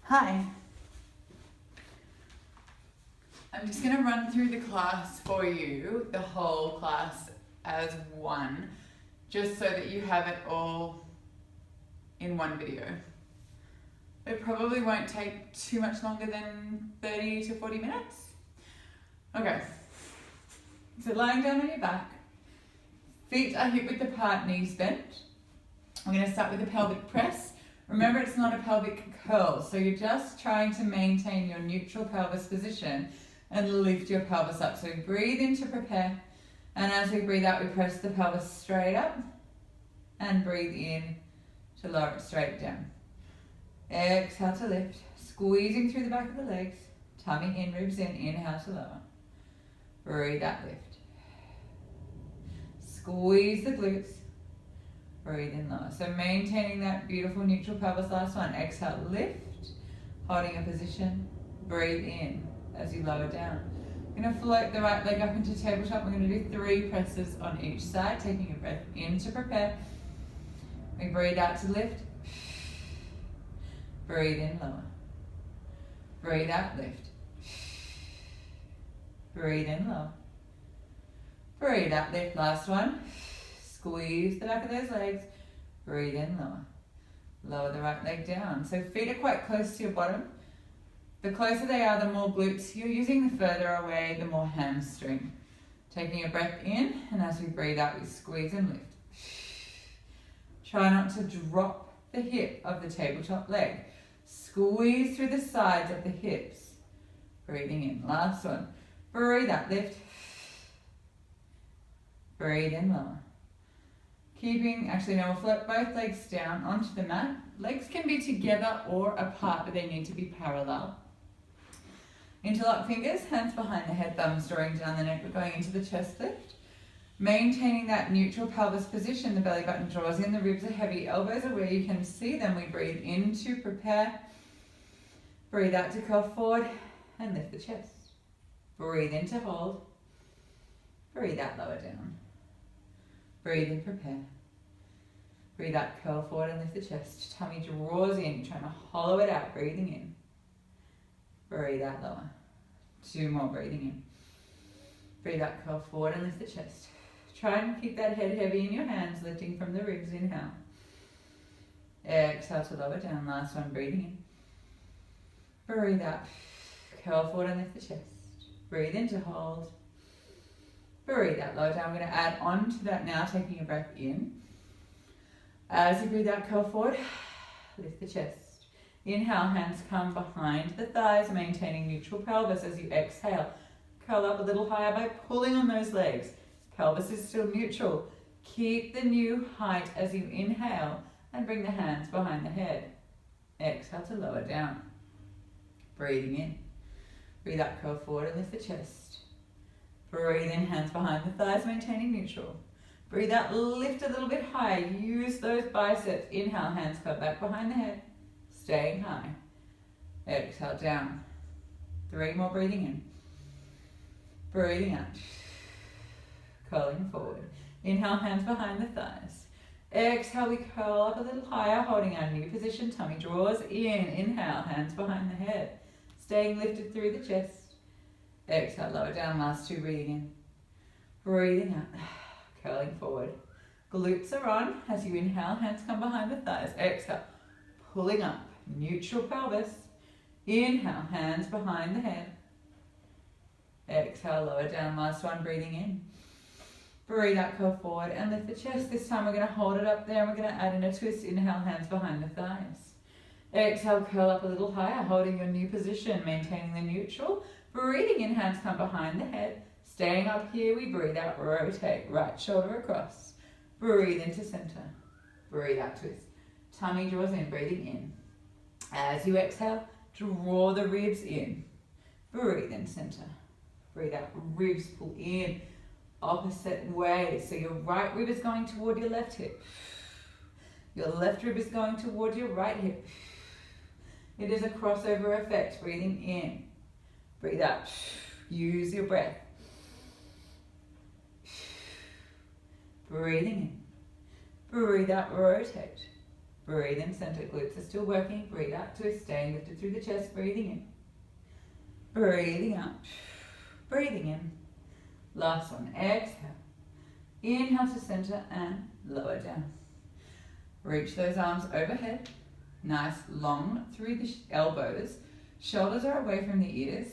Hi. I'm just going to run through the class for you, the whole class as one, just so that you have it all in one video. It probably won't take too much longer than 30 to 40 minutes. Okay, so lying down on your back, feet are hip width apart, knees bent. I'm going to start with a pelvic press. Remember, it's not a pelvic curl, so you're just trying to maintain your neutral pelvis position and lift your pelvis up. So breathe in to prepare, and as we breathe out, we press the pelvis straight up and breathe in to lower it straight down. Exhale to lift, squeezing through the back of the legs, tummy in, ribs in, inhale to lower. Breathe out, lift. Squeeze the glutes. Breathe in, lower. So maintaining that beautiful neutral pelvis. Last one. Exhale, lift. Holding a position. Breathe in as you lower down. We're going to float the right leg up into tabletop. We're going to do 3 presses on each side. Taking a breath in to prepare. We breathe out to lift. Breathe in, lower. Breathe out, lift. Breathe in, lower. Breathe out, lift. Last one. Squeeze the back of those legs. Breathe in, lower. Lower the right leg down. So feet are quite close to your bottom. The closer they are, the more glutes you're using. The further away, the more hamstring. Taking a breath in, and as we breathe out, we squeeze and lift. Try not to drop the hip of the tabletop leg. Squeeze through the sides of the hips. Breathing in. Last one. Breathe out, lift. Breathe in, lower. Now we'll float both legs down onto the mat. Legs can be together or apart, but they need to be parallel. Interlock fingers, hands behind the head, thumbs drawing down the neck. We're going into the chest lift. Maintaining that neutral pelvis position, the belly button draws in, the ribs are heavy, elbows are where you can see them. We breathe in to prepare. Breathe out to curl forward and lift the chest. Breathe in to hold. Breathe out, lower down. Breathe in, prepare. Breathe out, curl forward and lift the chest. Tummy draws in, trying to hollow it out, breathing in. Breathe out, lower. 2 more, breathing in. Breathe out, curl forward and lift the chest. Try and keep that head heavy in your hands, lifting from the ribs, inhale. Exhale to lower down, last one, breathing in. Breathe out, curl forward and lift the chest. Breathe in to hold. Breathe out, lower down. I'm going to add on to that now, taking a breath in. As you breathe out, curl forward, lift the chest. Inhale, hands come behind the thighs, maintaining neutral pelvis. As you exhale, curl up a little higher by pulling on those legs. Pelvis is still neutral. Keep the new height as you inhale and bring the hands behind the head. Exhale to lower down. Breathing in. Breathe out, curl forward and lift the chest. Breathe in, hands behind the thighs, maintaining neutral. Breathe out, lift a little bit higher. Use those biceps. Inhale, hands come back behind the head. Staying high. Exhale, down. 3 more, breathing in. Breathing out. Curling forward. Inhale, hands behind the thighs. Exhale, we curl up a little higher, holding our new position. Tummy draws in. Inhale, hands behind the head. Staying lifted through the chest. Exhale, lower down, last 2, breathing in. Breathing out, curling forward. Glutes are on. As you inhale, hands come behind the thighs. Exhale, pulling up, neutral pelvis. Inhale, hands behind the head. Exhale, lower down, last 1, breathing in. Breathe out, curl forward and lift the chest. This time we're going to hold it up there and we're going to add in a twist. Inhale, hands behind the thighs. Exhale, curl up a little higher, holding your new position, maintaining the neutral. Breathing in, hands come behind the head. Staying up here, we breathe out, rotate, right shoulder across. Breathe into center. Breathe out, twist. Tummy draws in, breathing in. As you exhale, draw the ribs in. Breathe in, center. Breathe out, ribs pull in. Opposite way. So your right rib is going toward your left hip. Your left rib is going toward your right hip. It is a crossover effect. Breathing in. Breathe out. Use your breath. Breathing in. Breathe out, rotate. Breathe in, center glutes are still working. Breathe out, twist, staying lifted through the chest, breathing in. Breathing out, breathing in. Last one, exhale. Inhale to center and lower down. Reach those arms overhead. Nice, long through the elbows. Shoulders are away from the ears.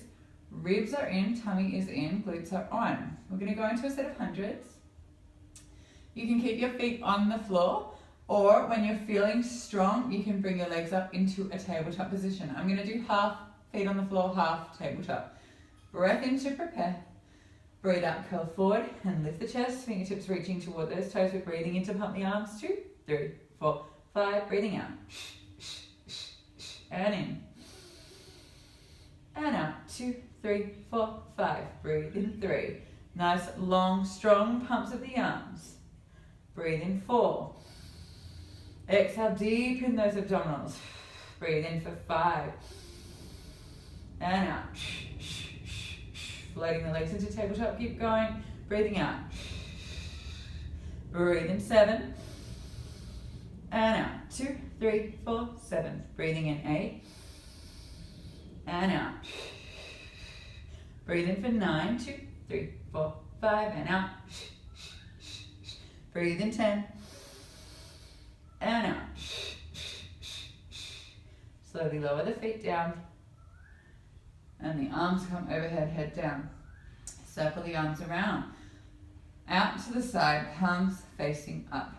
Ribs are in, tummy is in, glutes are on. We're going to go into a set of hundreds. You can keep your feet on the floor, or when you're feeling strong, you can bring your legs up into a tabletop position. I'm going to do half feet on the floor, half tabletop. Breath in to prepare. Breathe out, curl forward and lift the chest. Fingertips reaching toward those toes. We're breathing in to pump the arms. 2, 3, 4, 5. Breathing out. And in. And out. 2, 3, 4, 5. Breathe in. 3. Nice, long, strong pumps of the arms. Breathe in. 4. Exhale, deepen those abdominals. Breathe in for 5. And out. Floating the legs into tabletop. Keep going. Breathing out. Breathe in. 7. And out. 2, 3, 4, 7. Breathing in. 8. And out. Breathe in for 9. 2, 3, 4, 5. And out. Breathe in. 10. And out. Slowly lower the feet down. And the arms come overhead, head down. Circle the arms around. Out to the side, palms facing up.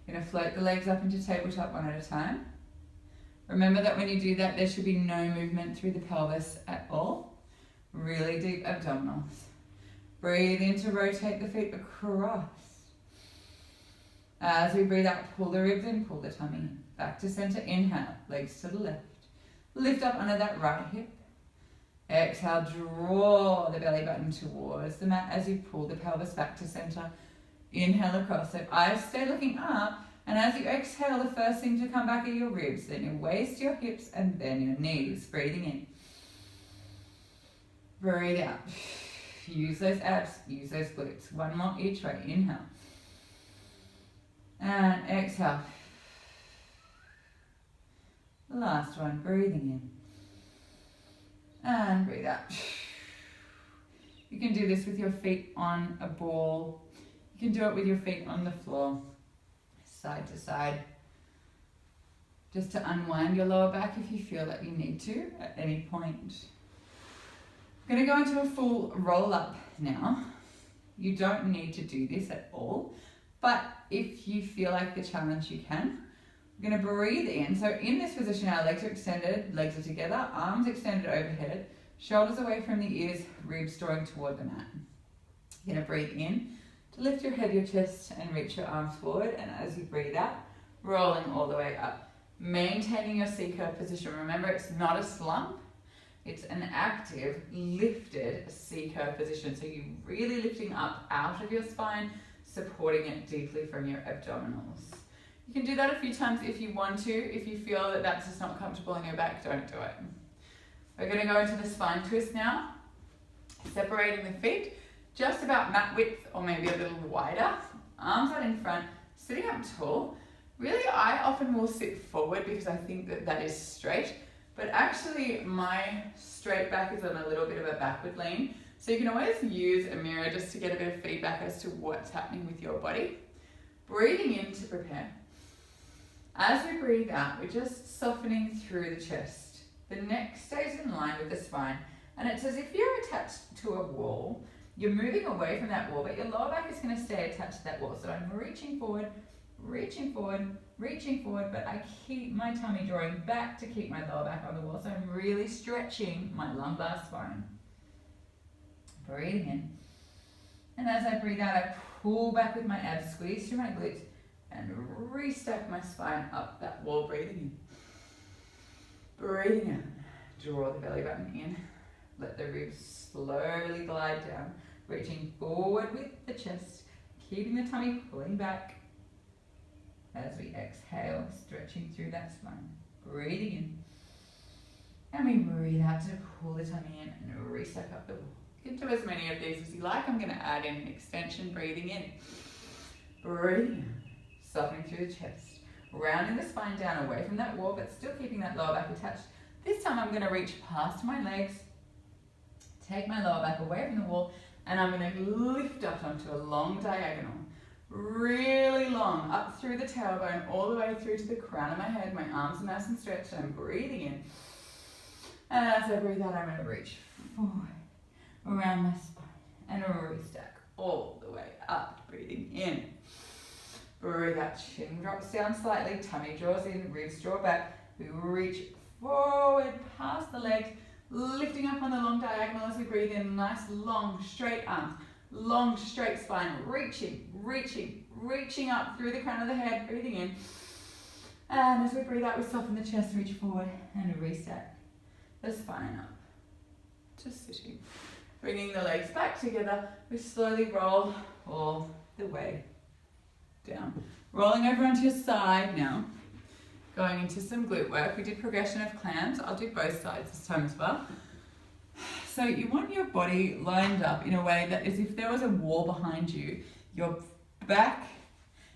You're going to float the legs up into tabletop one at a time. Remember that when you do that, there should be no movement through the pelvis at all. Really deep abdominals. Breathe in to rotate the feet across. As we breathe out, pull the ribs in, pull the tummy in. Back to center, inhale, legs to the left. Lift up under that right hip. Exhale, draw the belly button towards the mat as you pull the pelvis back to center. Inhale across, so eyes stay looking up, and as you exhale, the first thing to come back are your ribs, then your waist, your hips, and then your knees. Breathing in. Breathe out. Use those abs, use those glutes. One more each way. Inhale. And exhale. Last one, breathing in. And breathe out. You can do this with your feet on a ball. You can do it with your feet on the floor, side to side. Just to unwind your lower back if you feel that you need to at any point. I'm going to go into a full roll up now. You don't need to do this at all, but if you feel like the challenge, you can. We're going to breathe in. So in this position, our legs are extended, legs are together, arms extended overhead, shoulders away from the ears, ribs drawing toward the mat. You're going to breathe in to lift your head, your chest, and reach your arms forward. And as you breathe out, rolling all the way up. Maintaining your C-curve position. Remember, it's not a slump. It's an active, lifted C-curve position. So you're really lifting up out of your spine, supporting it deeply from your abdominals. You can do that a few times if you want to. If you feel that that's just not comfortable in your back, don't do it. We're going to go into the spine twist now. Separating the feet, just about mat width or maybe a little wider. Arms out in front, sitting up tall. Really, I often will sit forward because I think that that is straight. But actually, my straight back is on a little bit of a backward lean. So you can always use a mirror just to get a bit of feedback as to what's happening with your body. Breathing in to prepare. As we breathe out, we're just softening through the chest. The neck stays in line with the spine. And it's as if you're attached to a wall. You're moving away from that wall, but your lower back is going to stay attached to that wall. So I'm reaching forward, but I keep my tummy drawing back to keep my lower back on the wall. So I'm really stretching my lumbar spine. Breathing in. And as I breathe out, I pull back with my abs, squeeze through my glutes, and restack my spine up that wall. Breathing in. Breathing out. Draw the belly button in. Let the ribs slowly glide down. Reaching forward with the chest. Keeping the tummy pulling back. As we exhale, stretching through that spine. Breathing in. And we breathe out to pull the tummy in and restack up the wall. You can do as many of these as you like. I'm going to add in an extension, breathing in. Breathing in. Softening through the chest. rounding the spine down away from that wall, but still keeping that lower back attached. This time I'm going to reach past my legs, take my lower back away from the wall, and I'm going to lift up onto a long diagonal. Really long, up through the tailbone, all the way through to the crown of my head. My arms are nice and stretched. I'm breathing in. And as I breathe out, I'm going to reach forward, around my spine, and restack all the way up. Breathing in. Breathe out, chin drops down slightly, tummy draws in, ribs draw back. We reach forward past the legs, lifting up on the long diagonal as we breathe in. Nice long straight arms, long straight spine, reaching up through the crown of the head, breathing in. And as we breathe out, we soften the chest, reach forward and restack the spine up to sitting. Bringing the legs back together, we slowly roll all the way down. Rolling over onto your side now. Going into some glute work. We did progression of clams. I'll do both sides this time as well. So you want your body lined up in a way that as if there was a wall behind you, your back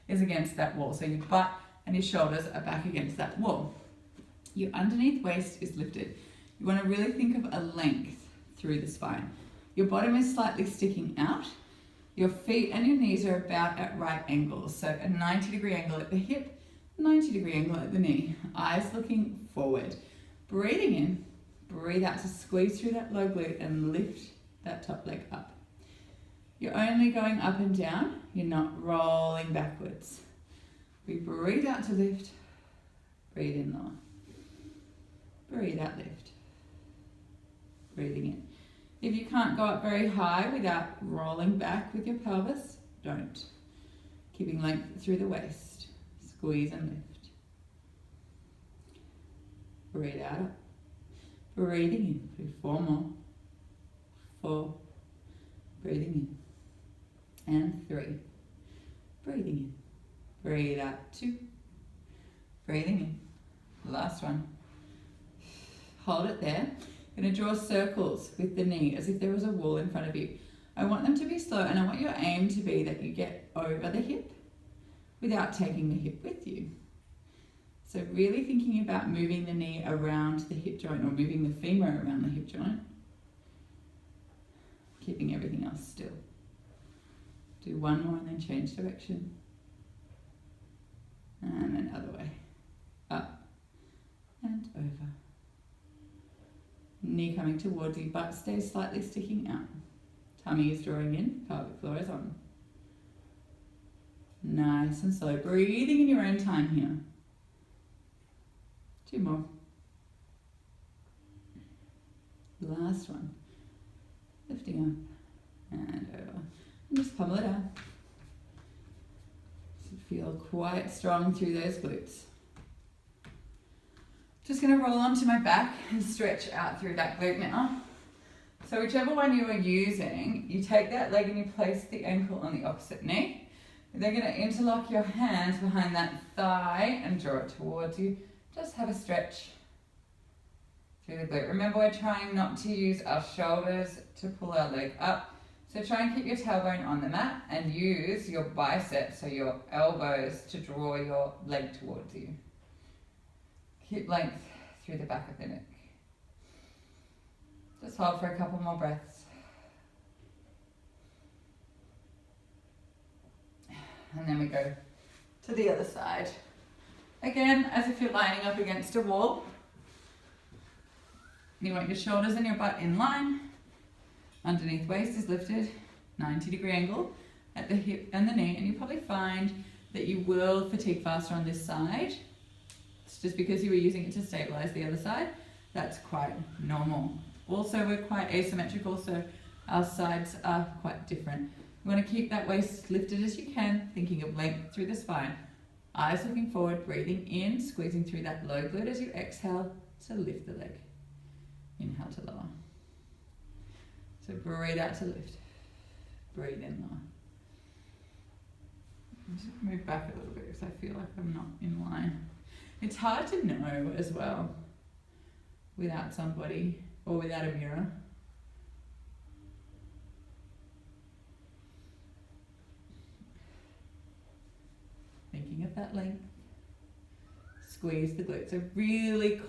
is against that wall. So your butt and your shoulders are back against that wall. Your underneath waist is lifted. You want to really think of a length through the spine. Your bottom is slightly sticking out. Your feet and your knees are about at right angles. So a 90-degree angle at the hip, 90-degree angle at the knee. Eyes looking forward. Breathing in, breathe out to squeeze through that low glute and lift that top leg up. You're only going up and down. You're not rolling backwards. We breathe out to lift. Breathe in lower. Breathe out, lift. Breathing in. If you can't go up very high without rolling back with your pelvis, don't. Keeping length through the waist. Squeeze and lift. Breathe out up. Breathing in. Do 4 more. 4. Breathing in. And 3. Breathing in. Breathe out. 2. Breathing in. Last one. Hold it there. Going to draw circles with the knee as if there was a wall in front of you. I want them to be slow, and I want your aim to be that you get over the hip without taking the hip with you. So really thinking about moving the knee around the hip joint or moving the femur around the hip joint. Keeping everything else still. Do 1 more and then change direction. And then other way. Up and over. Knee coming towards you, butt stays slightly sticking out. Tummy is drawing in, pelvic floor is on. Nice and slow. Breathing in your own time here. 2 more. Last one. Lifting up and over. And just pummel it out. So feel quite strong through those glutes. Just going to roll onto my back and stretch out through that glute now. So whichever one you are using, you take that leg and you place the ankle on the opposite knee. You're then going to interlock your hands behind that thigh and draw it towards you. Just have a stretch through the glute. Remember, we're trying not to use our shoulders to pull our leg up. So try and keep your tailbone on the mat and use your biceps, so your elbows, to draw your leg towards you. Keep length through the back of the neck. Just hold for a couple more breaths. And then we go to the other side. Again, as if you're lining up against a wall. You want your shoulders and your butt in line. Underneath waist is lifted, 90-degree angle at the hip and the knee. And you probably find that you will fatigue faster on this side. It's just because you were using it to stabilize the other side. That's quite normal. Also, we're quite asymmetrical, so our sides are quite different. You want to keep that waist lifted as you can, thinking of length through the spine. Eyes looking forward, breathing in, squeezing through that low glute as you exhale to lift the leg. Inhale to lower. So breathe out to lift. Breathe in lower. Just move back a little bit because I feel like I'm not in line. It's hard to know as well without somebody or without a mirror. Thinking of that length. squeeze the glutes. So really